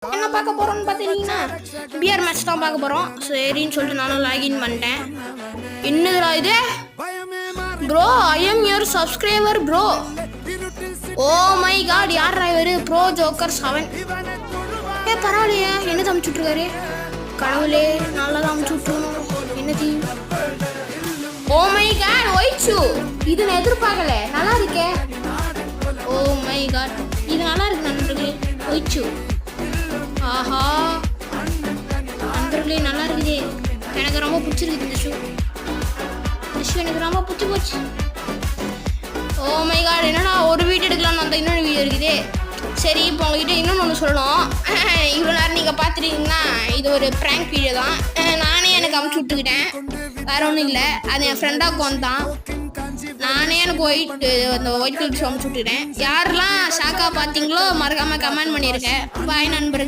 என்ன பார்க்க போறோம்னு பார்த்தீங்கன்னா பிஆர் மேட்ச் தான் பார்க்க போறோம். சரின்னு சொல்லிட்டு நானும் லாகின் பண்ணிட்டேன். என்னதுடா இது bro? I am your subscriber bro. Oh my god, யார் டிரைவர்? Bro joker 7. பரவாயில்லையே, என்னது அமுச்சுட்ருக்காரு? கடவுளே, நல்லா தான் அமுச்சுட்ருக்கணும். என்னது? Oh my god, white shoe. இது நான் எதிர்பார்க்கல, நல்லா இருக்கே. ஓ மை காட், இது நல்லா இருக்கு நண்பர்களே. ஒயிட் ஷூ, ஆஹா நண்பர்களே, நல்லா இருக்குது. எனக்கு ரொம்ப பிடிச்சிருக்கு இந்த ஷூ. எனக்கு ரொம்ப பிடிச்சி போச்சு. ஓ மை காட், என்னடா ஒரு வீடியோ எடுக்கலாம்னு வந்தால் இன்னொரு வீடியோ இருக்குது. சரி, இப்போ உங்ககிட்ட இன்னொன்று ஒன்று சொல்லணும். இவ்வளோ நேரம் நீங்கள் பார்த்துட்டீங்கன்னா இது ஒரு ப்ராங்க் வீடியோ தான். நானே எனக்கு அமுச்சு விட்டுக்கிட்டேன், வேற ஒன்றும் இல்லை. அது என் ஃப்ரெண்டாக அக்கௌண்ட் தான். நானே எனக்கு அந்த ஒயிட் கலர் ஷூ அமுச்சு விட்டுக்கிட்டேன். யாரெல்லாம் ஷாக்காக பார்த்தீங்களோ மறக்காமல் கமெண்ட் பண்ணியிருக்கேன். பாய் நண்பர்கள்.